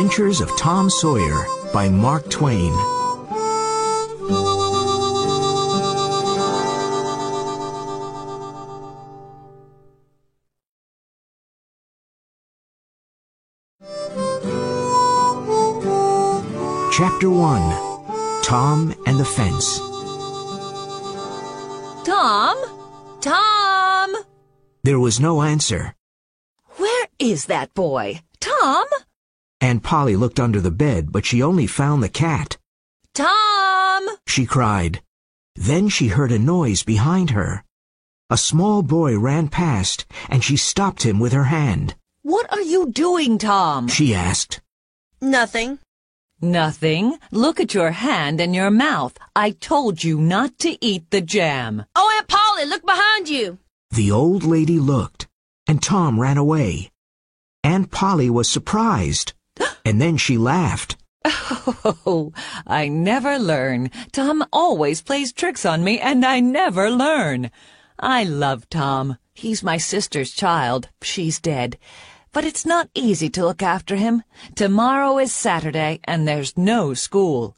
Adventures of Tom Sawyer by Mark Twain. Chapter 1. Tom and the Fence. Tom? Tom? There was no answer. Where is that boy? Tom? Aunt Polly looked under the bed, but she only found the cat. Tom! She cried. Then she heard a noise behind her. A small boy ran past, and she stopped him with her hand. What are you doing, Tom? She asked. Nothing. Nothing. Look at your hand and your mouth. I told you not to eat the jam. Oh, Aunt Polly, look behind you. The old lady looked, and Tom ran away. Aunt Polly was surprised, and then she laughed. Oh, I never learn. Tom always plays tricks on me, and I never learn. I love Tom. He's my sister's child. She's dead. But it's not easy to look after him. Tomorrow is Saturday, and there's no school.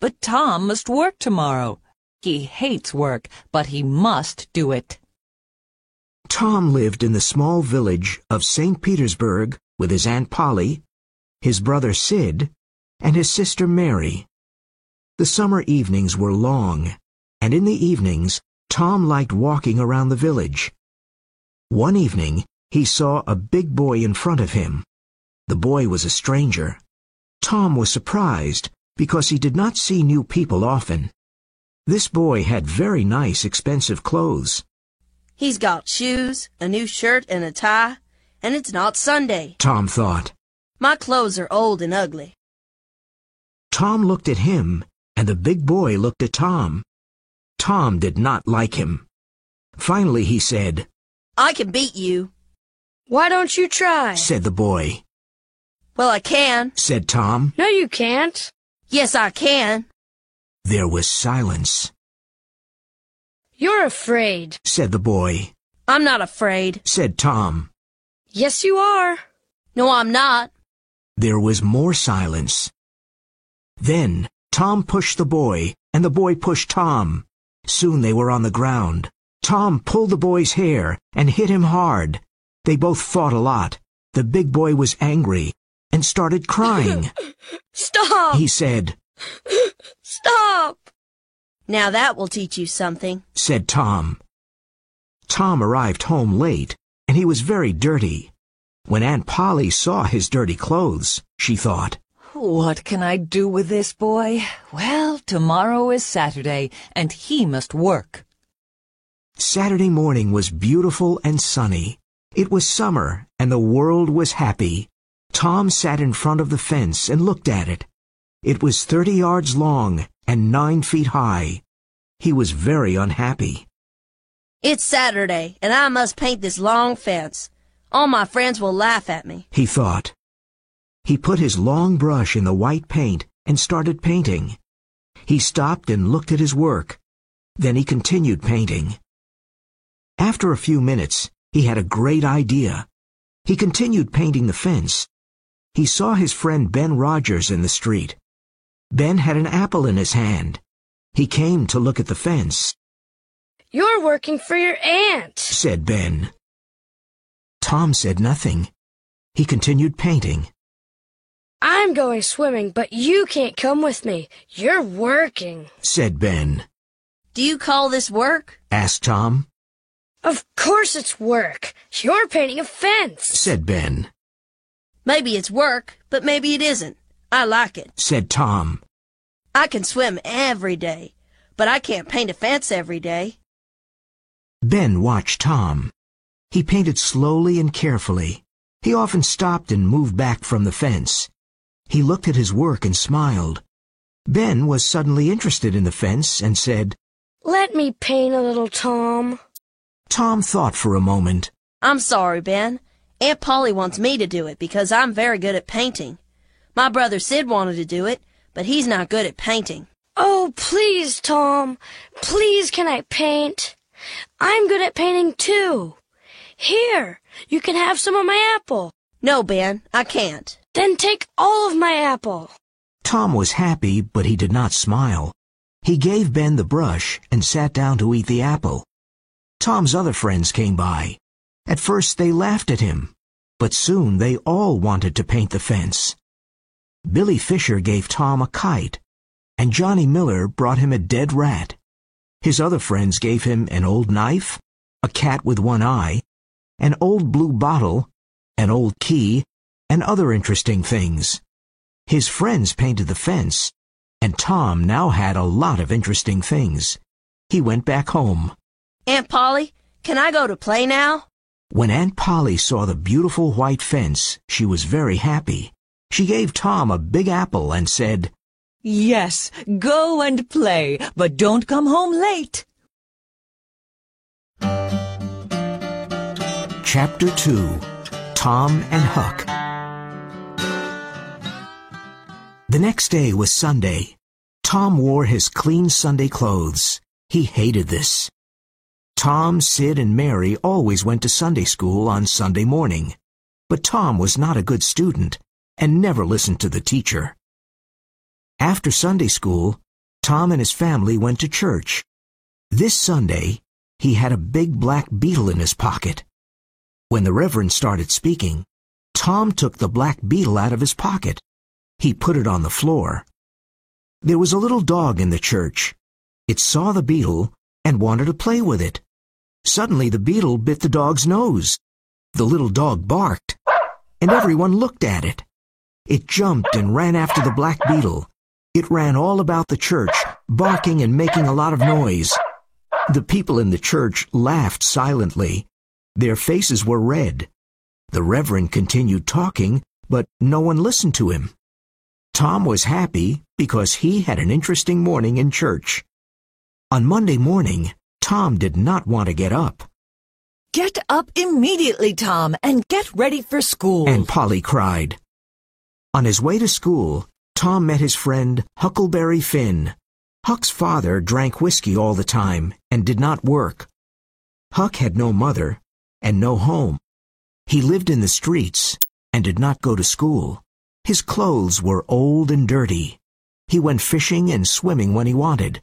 But Tom must work tomorrow. He hates work, but he must do it. Tom lived in the small village of St. Petersburg with his Aunt Polly, his brother Sid, and his sister Mary. The summer evenings were long, and in the evenings, Tom liked walking around the village. One evening, he saw a big boy in front of him. The boy was a stranger. Tom was surprised because he did not see new people often. This boy had very nice, expensive clothes. He's got shoes, a new shirt, and a tie, and it's not Sunday, Tom thought. My clothes are old and ugly. Tom looked at him, and the big boy looked at Tom. Tom did not like him. Finally he said, I can beat you. Why don't you try? Said the boy. Well, I can. Said Tom. No, you can't. Yes, I can. There was silence. You're afraid. Said the boy. I'm not afraid. Said Tom. Yes, you are. No, I'm not. There was more silence. Then Tom pushed the boy, and the boy pushed Tom. Soon they were on the ground. Tom pulled the boy's hair and hit him hard. They both fought a lot. The big boy was angry and started crying. Stop! He said. Stop! Now that will teach you something, said Tom. Tom arrived home late, and he was very dirty. When Aunt Polly saw his dirty clothes, she thought, What can I do with this boy? Well, tomorrow is Saturday, and he must work. Saturday morning was beautiful and sunny. It was summer, and the world was happy. Tom sat in front of the fence and looked at it. It was 30 yards long and 9 feet high. He was very unhappy. It's Saturday, and I must paint this long fence. All my friends will laugh at me, he thought. He put his long brush in the white paint and started painting. He stopped and looked at his work. Then he continued painting. After a few minutes, he had a great idea. He continued painting the fence. He saw his friend Ben Rogers in the street. Ben had an apple in his hand. He came to look at the fence. You're working for your aunt, said Ben. Tom said nothing. He continued painting. I'm going swimming, but you can't come with me. You're working, said Ben. Do you call this work? Asked Tom. Of course it's work. You're painting a fence, said Ben. Maybe it's work, but maybe it isn't. I like it, said Tom. I can swim every day, but I can't paint a fence every day. Ben watched Tom. He painted slowly and carefully. He often stopped and moved back from the fence. He looked at his work and smiled. Ben was suddenly interested in the fence and said, Let me paint a little, Tom. Tom thought for a moment. I'm sorry, Ben. Aunt Polly wants me to do it because I'm very good at painting. My brother Sid wanted to do it, but he's not good at painting. Oh, please, Tom. Please, can I paint? I'm good at painting, too. Here, you can have some of my apple. No, Ben, I can't. Then take all of my apple. Tom was happy, but he did not smile. He gave Ben the brush and sat down to eat the apple. Tom's other friends came by. At first they laughed at him, but soon they all wanted to paint the fence. Billy Fisher gave Tom a kite, and Johnny Miller brought him a dead rat. His other friends gave him an old knife, a cat with one eye, an old blue bottle, an old key, and other interesting things. His friends painted the fence, and Tom now had a lot of interesting things. He went back home. Aunt Polly, can I go to play now? When Aunt Polly saw the beautiful white fence, she was very happy. She gave Tom a big apple and said, Yes, go and play, but don't come home late. Chapter 2. Tom and Huck. The next day was Sunday. Tom wore his clean Sunday clothes. He hated this. Tom, Sid, and Mary always went to Sunday school on Sunday morning. But Tom was not a good student and never listened to the teacher. After Sunday school, Tom and his family went to church. This Sunday, he had a big black beetle in his pocket. When the Reverend started speaking, Tom took the black beetle out of his pocket. He put it on the floor. There was a little dog in the church. It saw the beetle and wanted to play with it. Suddenly the beetle bit the dog's nose. The little dog barked, and everyone looked at it. It jumped and ran after the black beetle. It ran all about the church, barking and making a lot of noise. The people in the church laughed silently. Their faces were red. The Reverend continued talking, but no one listened to him. Tom was happy because he had an interesting morning in church. On Monday morning, Tom did not want to get up. Get up immediately, Tom, and get ready for school. Aunt Polly cried. On his way to school, Tom met his friend Huckleberry Finn. Huck's father drank whiskey all the time and did not work. Huck had no mother and no home. He lived in the streets and did not go to school. His clothes were old and dirty. He went fishing and swimming when he wanted.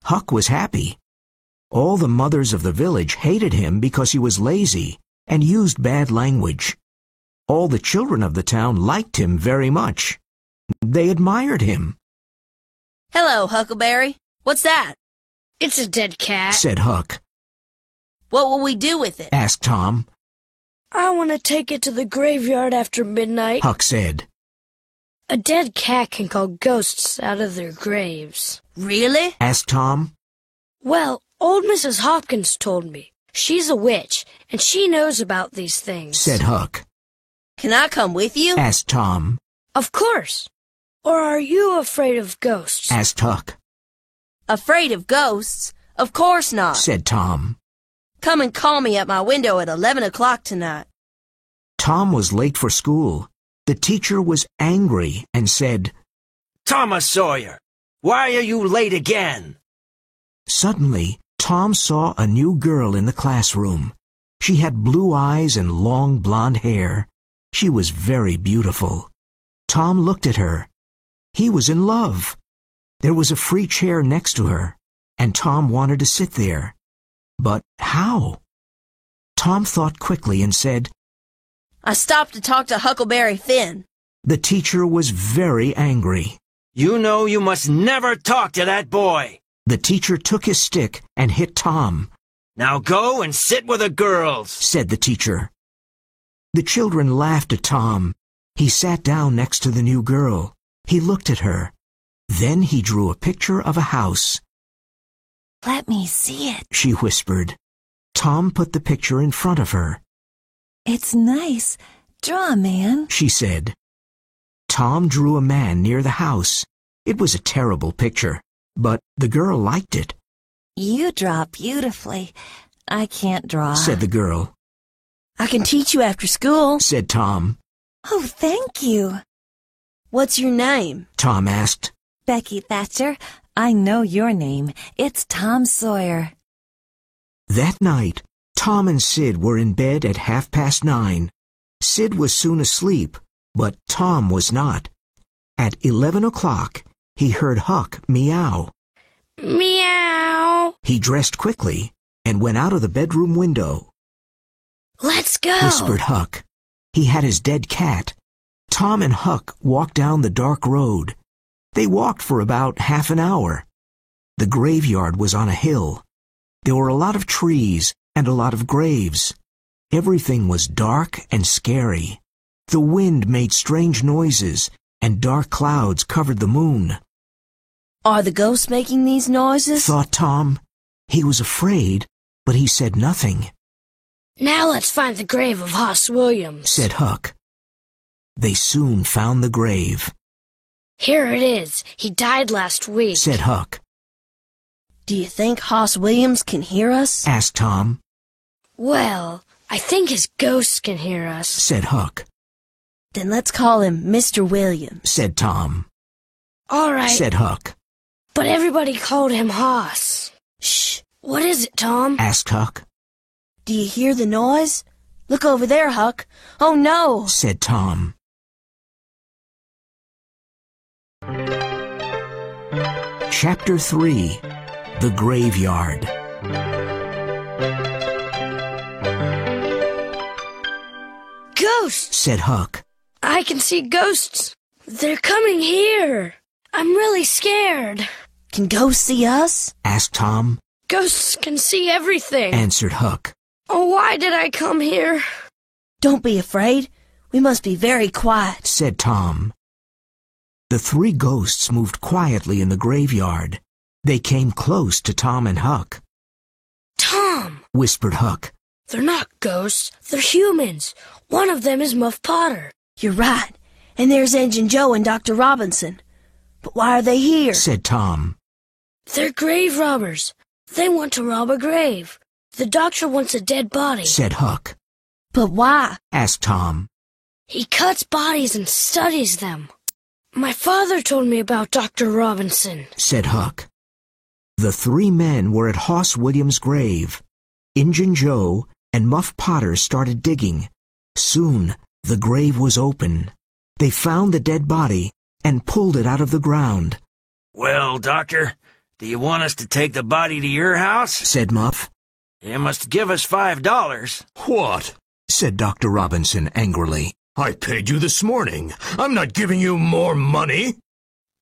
Huck was happy. All the mothers of the village hated him because he was lazy and used bad language. All the children of the town liked him very much. They admired him. Hello, Huckleberry. What's that? It's a dead cat. Said Huck. What will we do with it? Asked Tom. I want to take it to the graveyard after midnight. Huck said. A dead cat can call ghosts out of their graves. Really? Asked Tom. Well, old Mrs. Hopkins told me. She's a witch, and she knows about these things. Said Huck. Can I come with you? Asked Tom. Of course. Or are you afraid of ghosts? Asked Huck. Afraid of ghosts? Of course not. Said Tom. Come and call me at my window at 11 o'clock tonight. Tom was late for school. The teacher was angry and said, Thomas Sawyer, why are you late again? Suddenly, Tom saw a new girl in the classroom. She had blue eyes and long blonde hair. She was very beautiful. Tom looked at her. He was in love. There was a free chair next to her, and Tom wanted to sit there. But how? Tom thought quickly and said, I stopped to talk to Huckleberry Finn. The teacher was very angry. You know you must never talk to that boy. The teacher took his stick and hit Tom. Now go and sit with the girls, said the teacher. The children laughed at Tom. He sat down next to the new girl. He looked at her. Then he drew a picture of a house. Let me see it. She whispered. Tom put the picture in front of her. It's nice. Draw a man, she said. Tom drew a man near the house. It was a terrible picture, but the girl liked it. You draw beautifully. I can't draw, said the girl. I can teach you after school, said Tom. Oh, thank you. What's your name? Tom asked. Becky Thatcher. I know your name. It's Tom Sawyer. That night, Tom and Sid were in bed at 9:30. Sid was soon asleep, But Tom was not. At 11 o'clock, he heard Huck meow. Meow. He dressed quickly and went out of the bedroom window. Let's go, Whispered Huck. He had his dead cat. Tom and Huck walked down the dark road. They walked for about half an hour. The graveyard was on a hill. There were a lot of trees and a lot of graves. Everything was dark and scary. The wind made strange noises, and dark clouds covered the moon. Are the ghosts making these noises? Thought Tom. He was afraid, but he said nothing. Now let's find the grave of Hoss Williams, Said Huck. They soon found the grave. Here it is. He died last week, Said Huck. Do you think Hoss Williams can hear us? Asked Tom. Well, I think his ghost can hear us, Said Huck. Then let's call him Mr. Williams. Said Tom. All right, Said Huck. but everybody called him Hoss. Shh. What is it, Tom? Asked Huck. Do you hear the noise? Look over there, Huck. Oh, no. Said Tom. Chapter 3. The Graveyard. Ghosts! Said Huck. I can see ghosts. They're coming here. I'm really scared. Can ghosts see us? Asked Tom. Ghosts can see everything. Answered Huck. Oh, why did I come here? Don't be afraid. We must be very quiet. Said Tom. The three ghosts moved quietly in the graveyard. They came close to Tom and Huck. Tom! Whispered Huck. They're not ghosts. They're humans. One of them is Muff Potter. You're right. And there's Injun Joe and Dr. Robinson. But why are they here? Said Tom. They're grave robbers. They want to rob a grave. The doctor wants a dead body. Said Huck. But why? Asked Tom. He cuts bodies and studies them. My father told me about Dr. Robinson. Said Huck. The three men were at Hoss Williams' grave. Injun Joe and Muff Potter started digging. Soon the grave was open. They found the dead body and pulled it out of the ground. Well, Doctor, do you want us to take the body to your house? Said Muff. You must give us $5. What? Said Dr. Robinson angrily. I paid you this morning. I'm not giving you more money.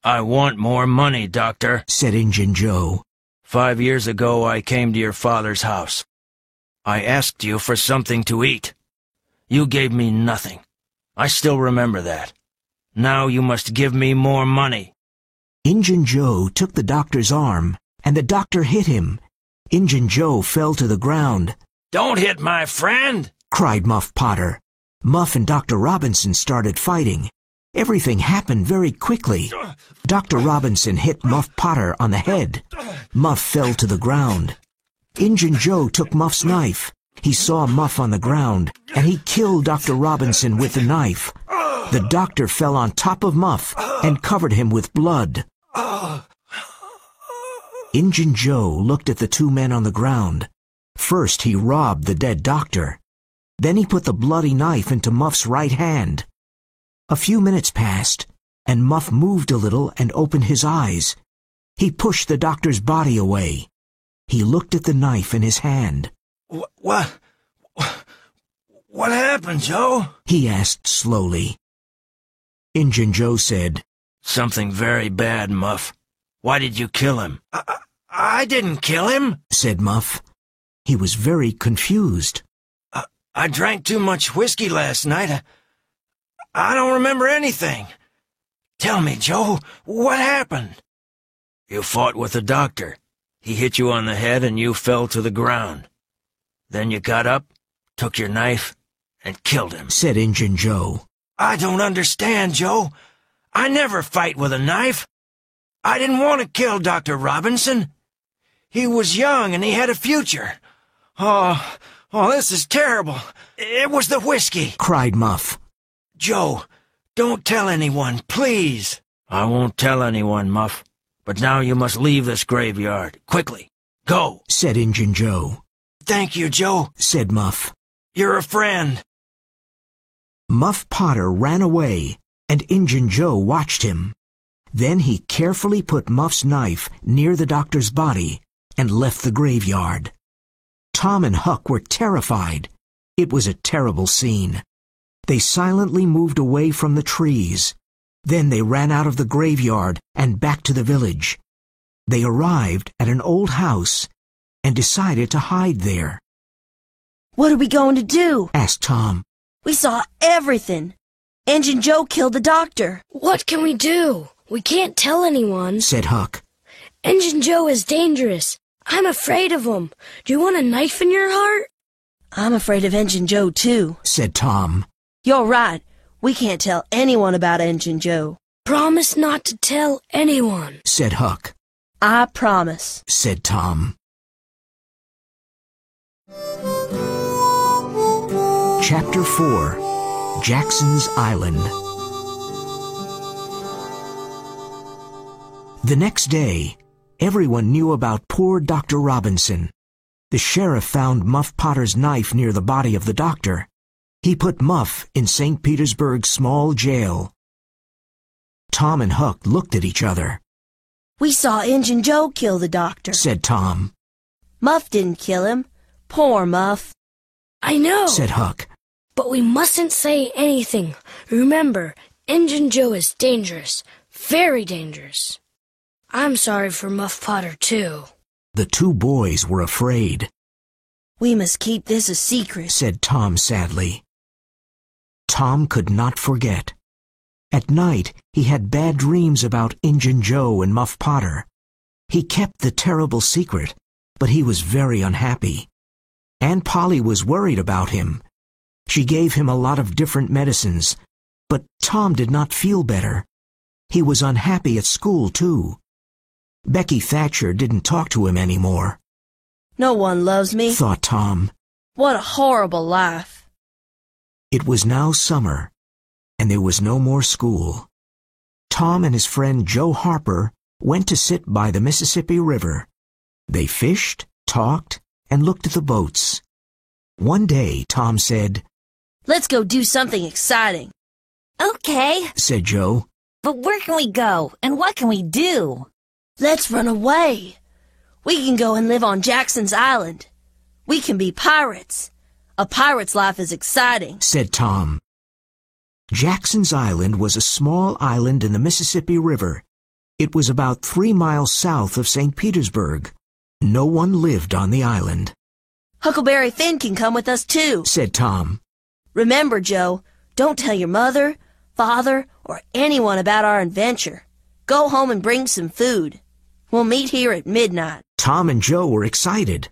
I want more money, Doctor. Said Injun Joe. 5 years ago I came to your father's house. I asked you for something to eat. You gave me nothing. I still remember that. Now you must give me more money. Injun Joe took the doctor's arm, and the doctor hit him. Injun Joe fell to the ground. Don't hit my friend! Cried Muff Potter. Muff and Dr. Robinson started fighting. Everything happened very quickly. Dr. Robinson hit Muff Potter on the head. Muff fell to the ground. Injun Joe took Muff's knife. He saw Muff on the ground, and he killed Dr. Robinson with the knife. The doctor fell on top of Muff and covered him with blood. Injun Joe looked at the two men on the ground. First he robbed the dead doctor. Then he put the bloody knife into Muff's right hand. A few minutes passed, and Muff moved a little and opened his eyes. He pushed the doctor's body away. He looked at the knife in his hand. What happened, Joe? He asked slowly. Injun Joe said, Something very bad, Muff. Why did you kill him? I didn't kill him, said Muff. He was very confused. I drank too much whiskey last night. I don't remember anything. Tell me, Joe, what happened? You fought with the doctor. He hit you on the head and you fell to the ground. Then you got up, took your knife, and killed him, said Injun Joe. I don't understand, Joe. I never fight with a knife. I didn't want to kill Dr. Robinson. He was young and he had a future. Oh, this is terrible. It was the whiskey, cried Muff. Joe, don't tell anyone, please. I won't tell anyone, Muff. But now you must leave this graveyard. Quickly. Go, said Injun Joe. Thank you, Joe, said Muff. You're a friend. Muff Potter ran away, and Injun Joe watched him. Then he carefully put Muff's knife near the doctor's body and left the graveyard. Tom and Huck were terrified. It was a terrible scene. They silently moved away from the trees. Then they ran out of the graveyard and back to the village. They arrived at an old house and decided to hide there. "What are we going to do?" asked Tom. "We saw everything. Injun Joe killed the doctor." What can we do? We can't tell anyone, said Huck. Injun Joe is dangerous. I'm afraid of him. Do you want a knife in your heart? "I'm afraid of Injun Joe, too," said Tom. "You're right. We can't tell anyone about Injun Joe." Promise not to tell anyone, said Huck. "I promise," said Tom. Chapter 4. Jackson's Island. The next day, everyone knew about poor Dr. Robinson. The sheriff found Muff Potter's knife near the body of the doctor. He put Muff in St. Petersburg's small jail. Tom and Huck looked at each other. "We saw Injun Joe kill the doctor," said Tom. "Muff didn't kill him. Poor Muff." I know, said Huck. But we mustn't say anything. Remember, Injun Joe is dangerous. Very dangerous. I'm sorry for Muff Potter, too. The two boys were afraid. "We must keep this a secret," said Tom sadly. Tom could not forget. At night, he had bad dreams about Injun Joe and Muff Potter. He kept the terrible secret, but he was very unhappy. Aunt Polly was worried about him. She gave him a lot of different medicines, but Tom did not feel better. He was unhappy at school, too. Becky Thatcher didn't talk to him anymore. "No one loves me," thought Tom. "What a horrible life." It was now summer, and there was no more school. Tom and his friend Joe Harper went to sit by the Mississippi River. They fished, talked, and looked at the boats. One day, Tom said, "Let's go do something exciting." Okay, said Joe. but where can we go, and what can we do? "Let's run away. We can go and live on Jackson's Island. We can be pirates. A pirate's life is exciting," said Tom. Jackson's Island was a small island in the Mississippi River. It was about 3 miles south of St. Petersburg. No one lived on the island. "Huckleberry Finn can come with us, too," said Tom. "Remember, Joe, don't tell your mother, father, or anyone about our adventure. Go home and bring some food. We'll meet here at midnight." Tom and Joe were excited.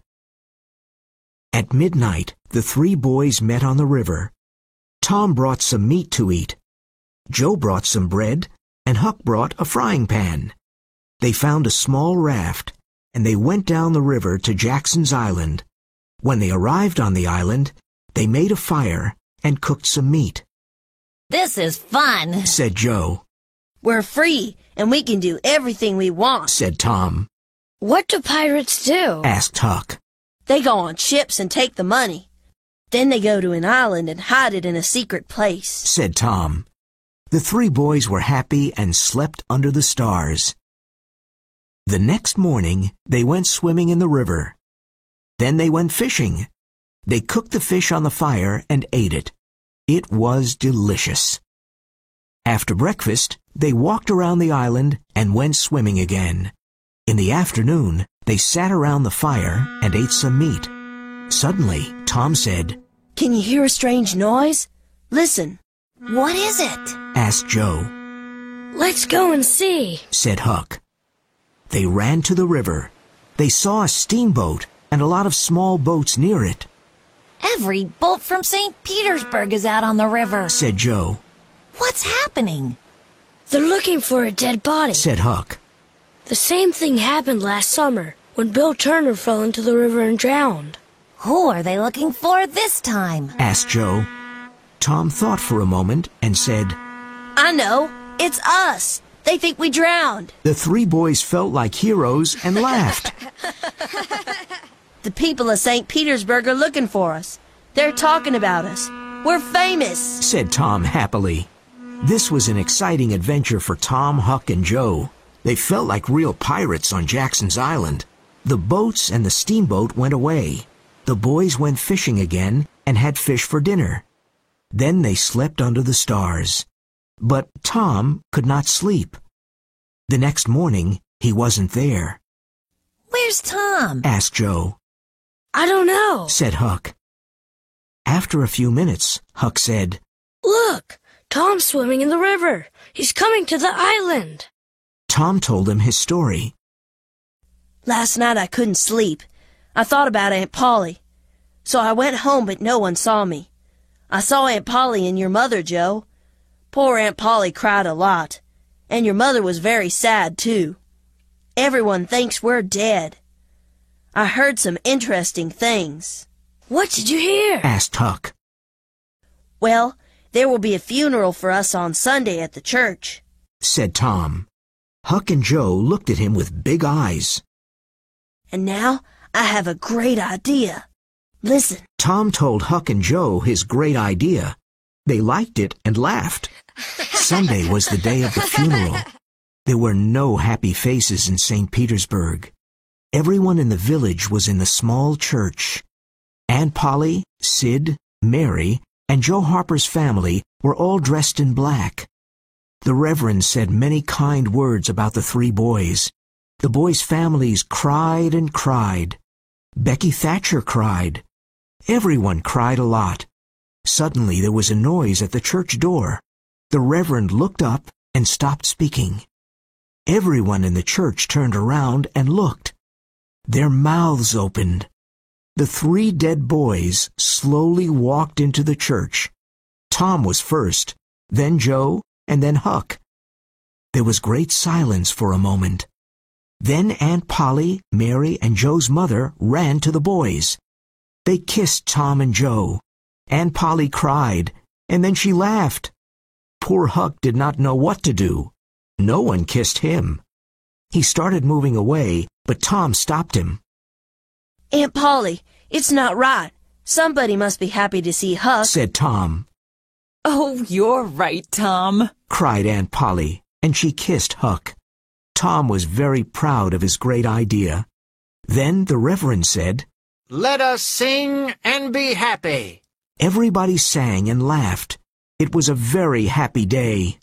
At midnight, the 3 boys met on the river. Tom brought some meat to eat. Joe brought some bread, and Huck brought a frying pan. They found a small raft, and they went down the river to Jackson's Island. When they arrived on the island, they made a fire and cooked some meat. This is fun, said Joe. "We're free, and we can do everything we want," said Tom. What do pirates do? Asked Huck. "They go on ships and take the money. Then they go to an island and hide it in a secret place," said Tom. The 3 boys were happy and slept under the stars. The next morning, they went swimming in the river. Then they went fishing. They cooked the fish on the fire and ate it. It was delicious. After breakfast, they walked around the island and went swimming again. In the afternoon, they sat around the fire and ate some meat. Suddenly, Tom said, "Can you hear a strange noise? Listen." What is it? asked Joe. Let's go and see, said Huck. They ran to the river. They saw a steamboat and a lot of small boats near it, Every boat from St. Petersburg is out on the river, said Joe. What's happening? They're looking for a dead body. Said Huck. The same thing happened last summer when Bill Turner fell into the river and drowned. Who are they looking for this time? Asked Joe. Tom thought for a moment and said, "I know. It's us. They think we drowned." The 3 boys felt like heroes and laughed. "The people of St. Petersburg are looking for us. They're talking about us. We're famous, said Tom happily. This was an exciting adventure for Tom, Huck, and Joe. They felt like real pirates on Jackson's Island. The boats and the steamboat went away. The boys went fishing again and had fish for dinner. Then they slept under the stars. But Tom could not sleep. The next morning, he wasn't there. Where's Tom? Asked Joe. I don't know, Said Huck. After a few minutes, Huck said, Look, Tom's swimming in the river. He's coming to the island. Tom told him his story. Last night I couldn't sleep. I thought about Aunt Polly. So I went home, but no one saw me. I saw Aunt Polly and your mother, Joe. Poor Aunt Polly cried a lot. And your mother was very sad, too. Everyone thinks we're dead. I heard some interesting things. What did you hear? Asked Huck. Well, there will be a funeral for us on Sunday at the church, Said Tom. Huck and Joe looked at him with big eyes. And now I have a great idea. Listen. Tom told Huck and Joe his great idea. They liked it and laughed. Sunday was the day of the funeral. There were no happy faces in St. Petersburg. Everyone in the village was in the small church. Aunt Polly, Sid, Mary, and Joe Harper's family were all dressed in black. The Reverend said many kind words about the three boys. The boys' families cried and cried. Becky Thatcher cried. Everyone cried a lot. Suddenly there was a noise at the church door. The Reverend looked up and stopped speaking. Everyone in the church turned around and looked. Their mouths opened. The three dead boys slowly walked into the church. Tom was first, then Joe, and then Huck. There was great silence for a moment. Then Aunt Polly, Mary, and Joe's mother ran to the boys. They kissed Tom and Joe. Aunt Polly cried, and then she laughed. Poor Huck did not know what to do. No one kissed him. He started moving away, but Tom stopped him. Aunt Polly, it's not right. Somebody must be happy to see Huck, Said Tom. Oh, you're right, Tom, Cried Aunt Polly, and she kissed Huck. Tom was very proud of his great idea. Then the Reverend said, Let us sing and be happy. Everybody sang and laughed. It was a very happy day.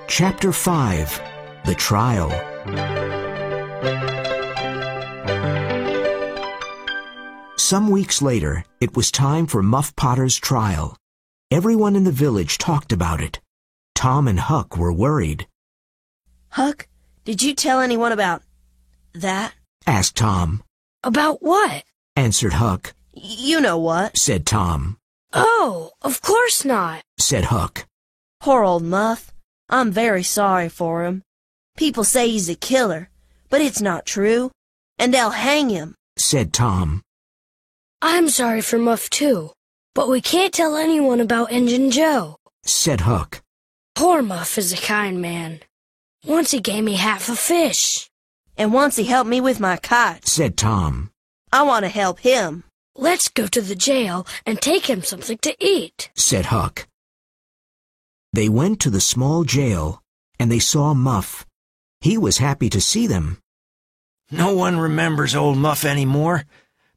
Chapter 5. The Trial. Some weeks later, it was time for Muff Potter's trial. Everyone in the village talked about it. Tom and Huck were worried. Huck, did you tell anyone about that? Asked Tom. About what? Answered Huck. You know what, Said Tom. Oh, of course not. Said Huck. Poor old Muff. I'm very sorry for him. People say he's a killer, but it's not true, and they'll hang him, Said Tom. I'm sorry for Muff, too. But we can't tell anyone about Injun Joe. Said Huck. Poor Muff is a kind man. Once he gave me half a fish. And once he helped me with my kite. Said Tom. I want to help him. Let's go to the jail and take him something to eat. Said Huck. They went to the small jail, and they saw Muff. He was happy to see them. No one remembers old Muff anymore,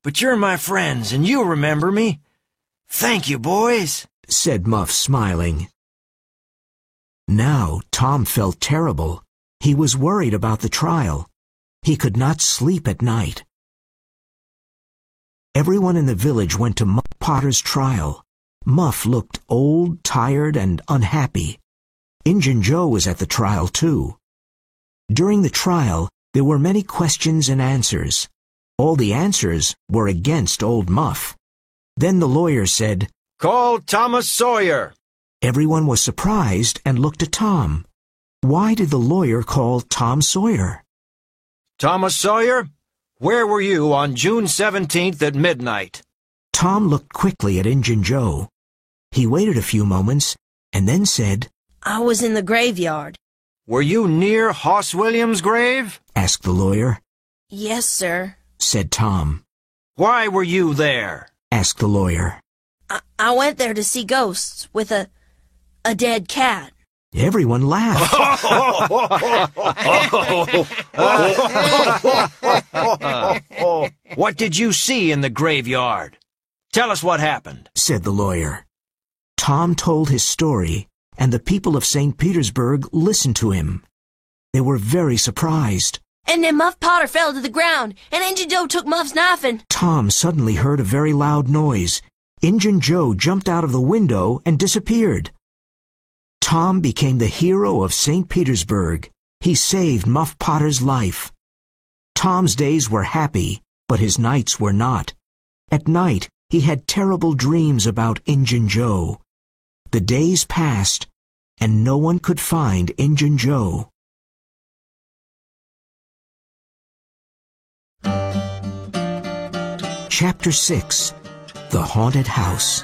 but you're my friends, and you remember me. Thank you, boys, Said Muff, smiling. Now Tom felt terrible. He was worried about the trial. He could not sleep at night. Everyone in the village went to Muff Potter's trial. Muff looked old, tired, and unhappy. Injun Joe was at the trial, too. During the trial, there were many questions and answers. All the answers were against old Muff. Then the lawyer said, Call Thomas Sawyer. Everyone was surprised and looked at Tom. Why did the lawyer call Tom Sawyer? Thomas Sawyer, where were you on June 17th at midnight? Tom looked quickly at Injun Joe. He waited a few moments and then said, I was in the graveyard. Were you near Hoss Williams' grave? Asked the lawyer. Yes, sir, Said Tom. Why were you there? asked the lawyer. I went there to see ghosts with a dead cat. Everyone laughed. What did you see in the graveyard? Tell us what happened, said the lawyer. Tom told his story, and the people of St. Petersburg listened to him. They were very surprised. And then Muff Potter fell to the ground, and Injun Joe took Muff's knife and... Tom suddenly heard a very loud noise. Injun Joe jumped out of the window and disappeared. Tom became the hero of St. Petersburg. He saved Muff Potter's life. Tom's days were happy, but his nights were not. At night, he had terrible dreams about Injun Joe. The days passed, and no one could find Injun Joe. Chapter 6. The Haunted House.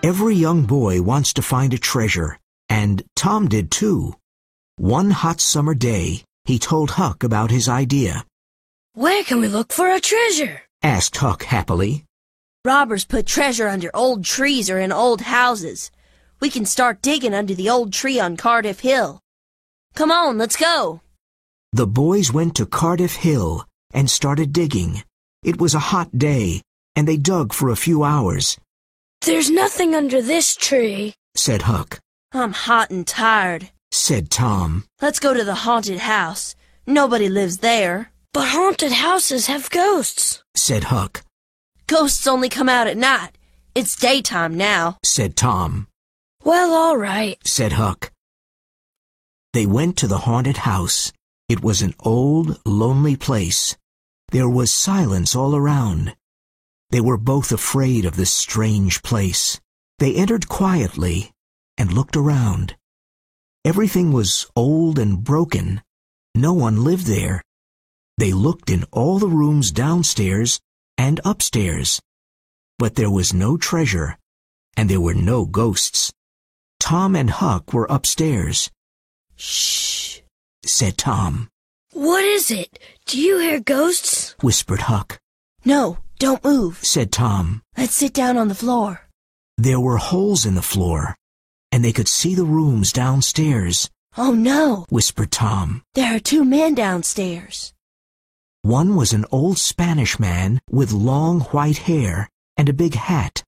Every young boy wants to find a treasure, and Tom did too. One hot summer day, he told Huck about his idea. Where can we look for a treasure? Asked Huck happily. Robbers put treasure under old trees or in old houses. We can start digging under the old tree on Cardiff Hill. Come on, let's go. The boys went to Cardiff Hill and started digging. It was a hot day, and they dug for a few hours. There's nothing under this tree, said Huck. I'm hot and tired, said Tom. Let's go to the haunted house. Nobody lives there. But haunted houses have ghosts, said Huck. Ghosts only come out at night. It's daytime now, said Tom. Well, all right, said Huck. They went to the haunted house. It was an old, lonely place. There was silence all around. They were both afraid of this strange place. They entered quietly and looked around. Everything was old and broken. No one lived there. They looked in all the rooms downstairs and upstairs. But there was no treasure, and there were no ghosts. Tom and Huck were upstairs. Shh, said Tom. What is it? Do you hear ghosts? Whispered Huck. No, don't move, said Tom. Let's sit down on the floor. There were holes in the floor, and they could see the rooms downstairs. Oh no, whispered Tom. There are two men downstairs. One was an old Spanish man with long white hair and a big hat.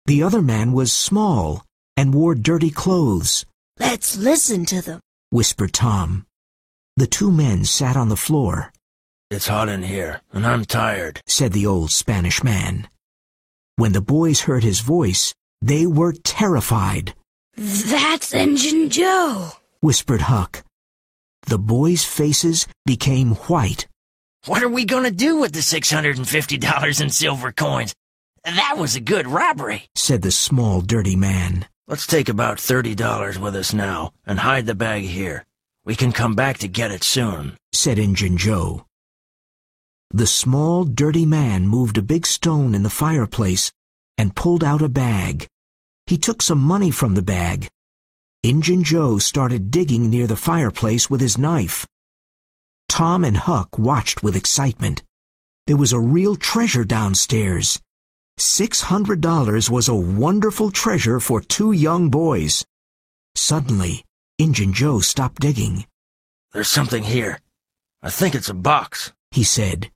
The other man was small and wore dirty clothes. Let's listen to them, whispered Tom. The two men sat on the floor. It's hot in here, and I'm tired, said the old Spanish man. When the boys heard his voice, they were terrified. That's Injun Joe, whispered Huck. The boys' faces became white. What are we going to do with the $650 in silver coins? That was a good robbery, said the small, dirty man. Let's take about $30 with us now and hide the bag here. We can come back to get it soon, said Injun Joe. The small, dirty man moved a big stone in the fireplace and pulled out a bag. He took some money from the bag. Injun Joe started digging near the fireplace with his knife. Tom and Huck watched with excitement. There was a real treasure downstairs. $600 was a wonderful treasure for two young boys. Suddenly, Injun Joe stopped digging. There's something here. I think it's a box, he said.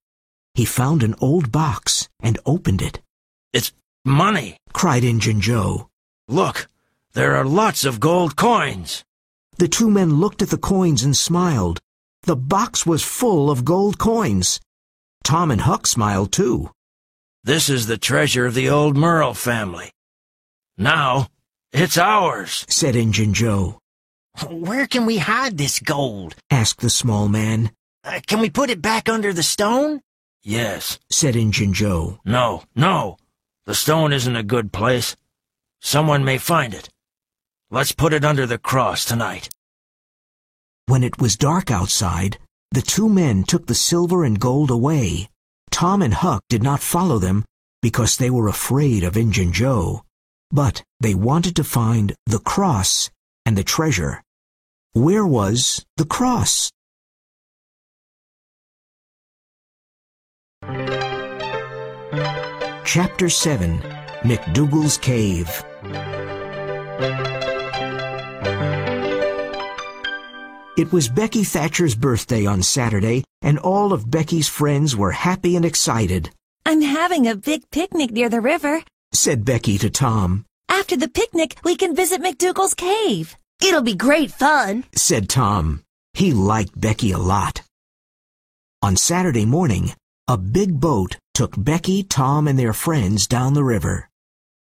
He found an old box and opened it. It's money, cried Injun Joe. Look, there are lots of gold coins. The two men looked at the coins and smiled. The box was full of gold coins. Tom and Huck smiled too. This is the treasure of the old Merle family. Now, it's ours, said Injun Joe. Where can we hide this gold? Asked the small man. Can we put it back under the stone? Yes, said Injun Joe. No. The stone isn't a good place. Someone may find it. Let's put it under the cross tonight. When it was dark outside, the two men took the silver and gold away. Tom and Huck did not follow them because they were afraid of Injun Joe. But they wanted to find the cross and the treasure. Where was the cross? Chapter 7, McDougal's Cave. It was Becky Thatcher's birthday on Saturday, and all of Becky's friends were happy and excited. I'm having a big picnic near the river, said Becky to Tom. After the picnic, we can visit McDougal's cave. It'll be great fun, said Tom. He liked Becky a lot. On Saturday morning, a big boat took Becky, Tom, and their friends down the river.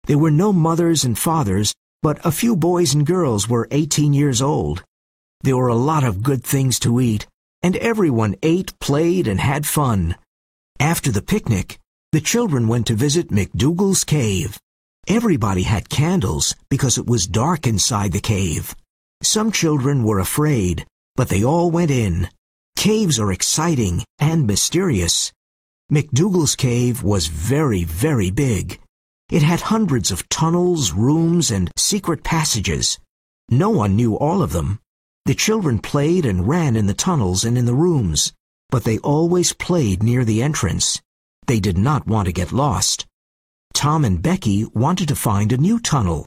There were no mothers and fathers, but a few boys and girls were 18 years old. There were a lot of good things to eat, and everyone ate, played, and had fun. After the picnic, the children went to visit McDougal's cave. Everybody had candles because it was dark inside the cave. Some children were afraid, but they all went in. Caves are exciting and mysterious. McDougal's cave was very, very big. It had hundreds of tunnels, rooms, and secret passages. No one knew all of them. The children played and ran in the tunnels and in the rooms, but they always played near the entrance. They did not want to get lost. Tom and Becky wanted to find a new tunnel.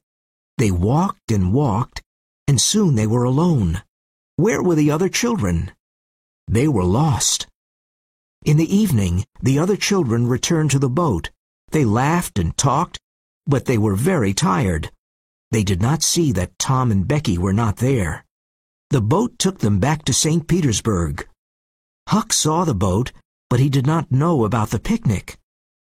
They walked and walked, and soon they were alone. Where were the other children? They were lost. In the evening, the other children returned to the boat. They laughed and talked, but they were very tired. They did not see that Tom and Becky were not there. The boat took them back to St. Petersburg. Huck saw the boat, but he did not know about the picnic.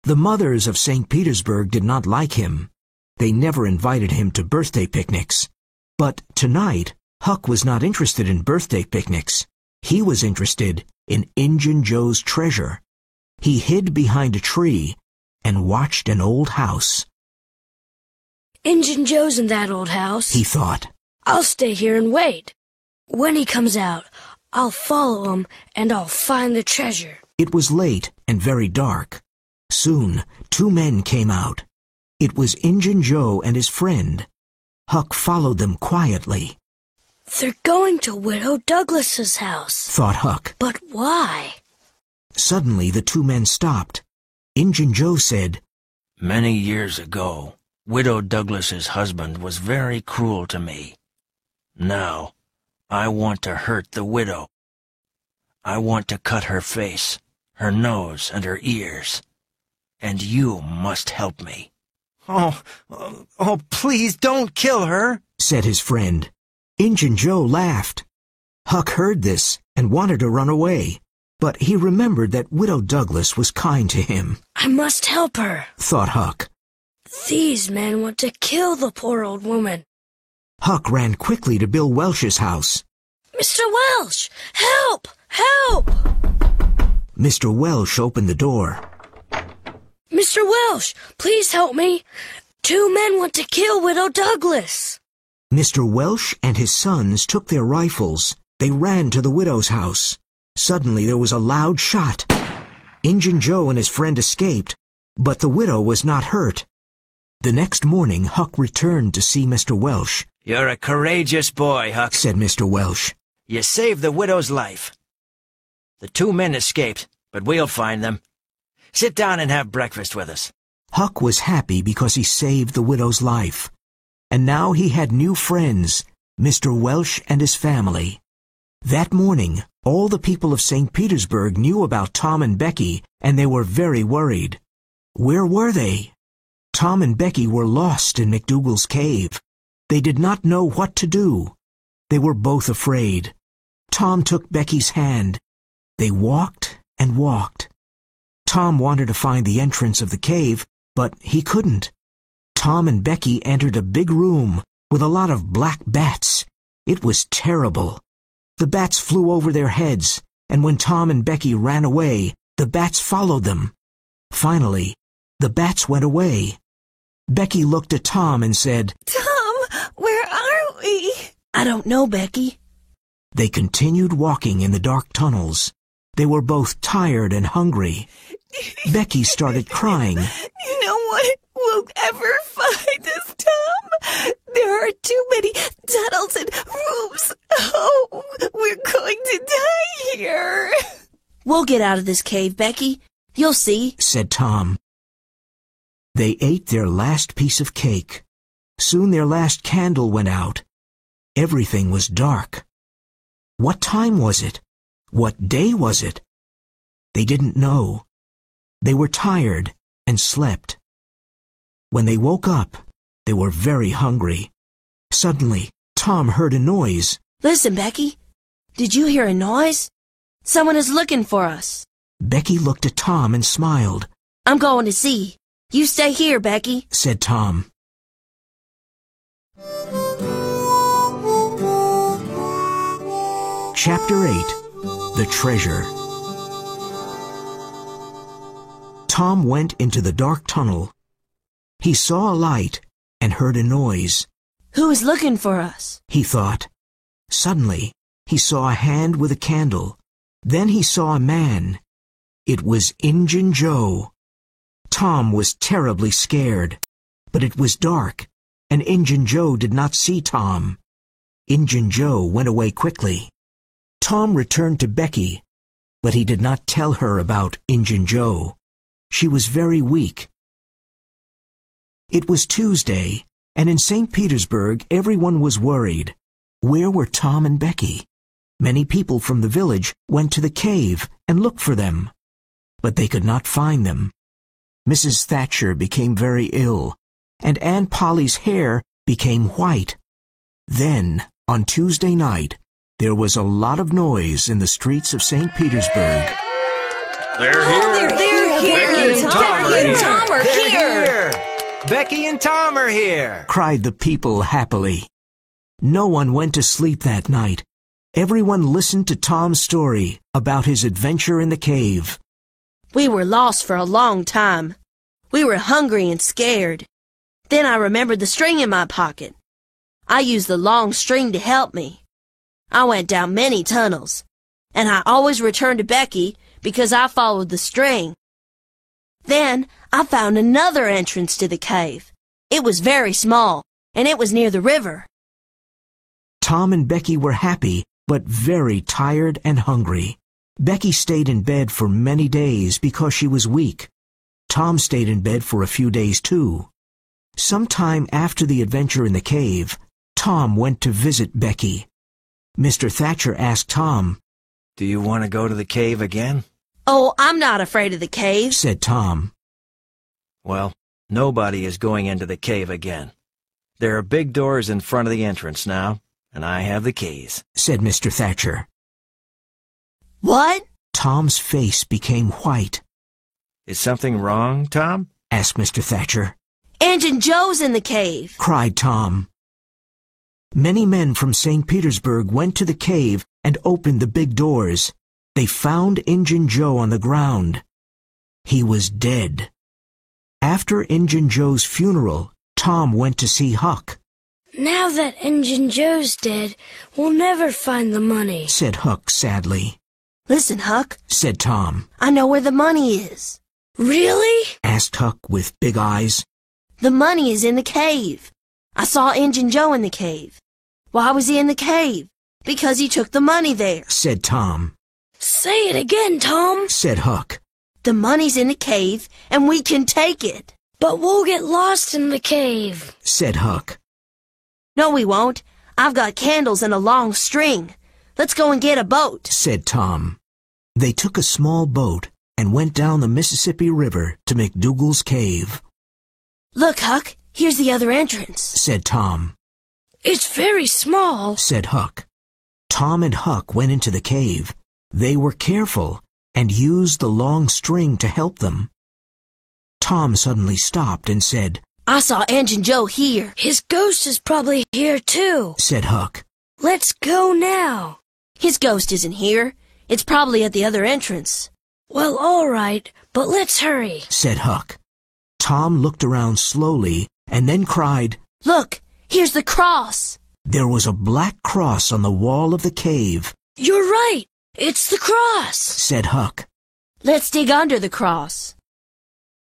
The mothers of St. Petersburg did not like him. They never invited him to birthday picnics. But tonight, Huck was not interested in birthday picnics. He was interested in Injun Joe's treasure. He hid behind a tree and watched an old house. Injun Joe's in that old house, he thought. I'll stay here and wait. When he comes out, I'll follow him and I'll find the treasure. It was late and very dark. Soon, two men came out. It was Injun Joe and his friend. Huck followed them quietly. They're going to Widow Douglas's house, thought Huck. But why? Suddenly the two men stopped. Injun Joe said, Many years ago, Widow Douglas's husband was very cruel to me. Now, I want to hurt the widow. I want to cut her face, her nose, and her ears. And you must help me. Oh, please don't kill her, said his friend. Injun Joe laughed. Huck heard this and wanted to run away, but he remembered that Widow Douglas was kind to him. I must help her, thought Huck. These men want to kill the poor old woman. Huck ran quickly to Bill Welsh's house. Mr. Welsh, help! Help! Mr. Welsh opened the door. Mr. Welsh, please help me. Two men want to kill Widow Douglas. Mr. Welsh and his sons took their rifles. They ran to the widow's house. Suddenly there was a loud shot. Injun Joe and his friend escaped, but the widow was not hurt. The next morning, Huck returned to see Mr. Welsh. You're a courageous boy, Huck, said Mr. Welsh. You saved the widow's life. The two men escaped, but we'll find them. Sit down and have breakfast with us. Huck was happy because he saved the widow's life. And now he had new friends, Mr. Welsh and his family. That morning, all the people of St. Petersburg knew about Tom and Becky, and they were very worried. Where were they? Tom and Becky were lost in McDougal's cave. They did not know what to do. They were both afraid. Tom took Becky's hand. They walked and walked. Tom wanted to find the entrance of the cave, but he couldn't. Tom and Becky entered a big room with a lot of black bats. It was terrible. The bats flew over their heads, and when Tom and Becky ran away, the bats followed them. Finally, the bats went away. Becky looked at Tom and said, Tom, where are we? I don't know, Becky. They continued walking in the dark tunnels. They were both tired and hungry. Becky started crying. No one will ever find us, Tom. There are too many tunnels and rooms. Oh, we're going to die here. We'll get out of this cave, Becky. You'll see, said Tom. They ate their last piece of cake. Soon their last candle went out. Everything was dark. What time was it? What day was it? They didn't know. They were tired and slept. When they woke up, they were very hungry. Suddenly, Tom heard a noise. Listen, Becky. Did you hear a noise? Someone is looking for us. Becky looked at Tom and smiled. I'm going to see. You stay here, Becky, said Tom. Chapter 8. The Treasure. Tom went into the dark tunnel. He saw a light and heard a noise. Who is looking for us? He thought. Suddenly, he saw a hand with a candle. Then he saw a man. It was Injun Joe. Tom was terribly scared, but it was dark, and Injun Joe did not see Tom. Injun Joe went away quickly. Tom returned to Becky, but he did not tell her about Injun Joe. She was very weak. It was Tuesday, and in St. Petersburg everyone was worried. Where were Tom and Becky? Many people from the village went to the cave and looked for them, but they could not find them. Mrs. Thatcher became very ill, and Aunt Polly's hair became white. Then, on Tuesday night, there was a lot of noise in the streets of St. Petersburg. They're here. They're here. Becky and Tom are here. Tom are They're here. Becky and Tom are here. Cried the people happily. No one went to sleep that night. Everyone listened to Tom's story about his adventure in the cave. We were lost for a long time. We were hungry and scared. Then I remembered the string in my pocket. I used the long string to help me. I went down many tunnels, and I always returned to Becky because I followed the string. Then I found another entrance to the cave. It was very small, and it was near the river. Tom and Becky were happy, but very tired and hungry. Becky stayed in bed for many days because she was weak. Tom stayed in bed for a few days too. Sometime after the adventure in the cave, Tom went to visit Becky. Mr. Thatcher asked Tom, Do you want to go to the cave again? Oh, I'm not afraid of the cave, said Tom. Well, nobody is going into the cave again. There are big doors in front of the entrance now, and I have the keys, said Mr. Thatcher. What? Tom's face became white. Is something wrong, Tom? Asked Mr. Thatcher. Injun Joe's in the cave, Cried Tom. Many men from St. Petersburg went to the cave and opened the big doors. They found Injun Joe on the ground. He was dead. After Injun Joe's funeral, Tom went to see Huck. Now that Injun Joe's dead, we'll never find the money, said Huck sadly. Listen, Huck, said Tom. I know where the money is. Really? Asked Huck with big eyes. The money is in the cave. I saw Injun Joe in the cave. Why was he in the cave? Because he took the money there, said Tom. Say it again, Tom. Said Huck. The money's in the cave, and we can take it. But we'll get lost in the cave, said Huck. No, we won't. I've got candles and a long string. Let's go and get a boat, said Tom. They took a small boat and went down the Mississippi River to McDougal's cave. Look, Huck, here's the other entrance, said Tom. It's very small, said Huck. Tom and Huck went into the cave. They were careful and used the long string to help them. Tom suddenly stopped and said, I saw Injun Joe here, His ghost is probably here too, said Huck. Let's go now. His ghost isn't here. It's probably at the other entrance. Well, all right, but let's hurry, said Huck. Tom looked around slowly and then cried, Look, here's the cross. There was a black cross on the wall of the cave. You're right. It's the cross, said Huck. Let's dig under the cross.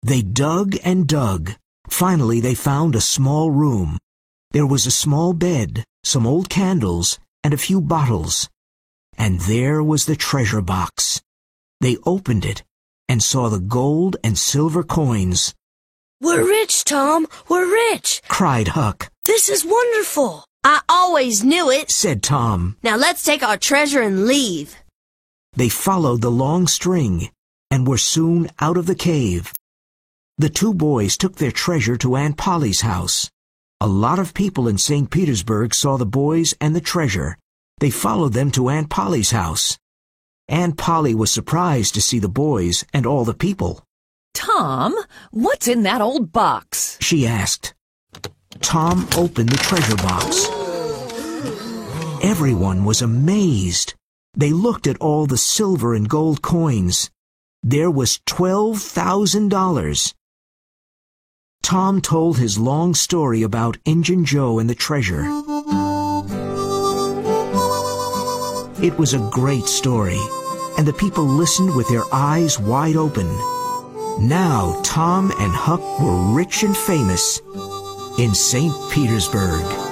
They dug and dug. Finally, they found a small room. There was a small bed, some old candles, and a few bottles. And there was the treasure box. They opened it and saw the gold and silver coins. We're rich, Tom. We're rich. cried Huck. This is wonderful. I always knew it, Said Tom. Now let's take our treasure and leave. They followed the long string and were soon out of the cave. The two boys took their treasure to Aunt Polly's house. A lot of people in St. Petersburg saw the boys and the treasure. They followed them to Aunt Polly's house. Aunt Polly was surprised to see the boys and all the people. Tom, what's in that old box? She asked. Tom opened the treasure box. Everyone was amazed. They looked at all the silver and gold coins. There was $12,000. Tom told his long story about Injun Joe and the treasure. It was a great story, and the people listened with their eyes wide open. Now Tom and Huck were rich and famous in St. Petersburg.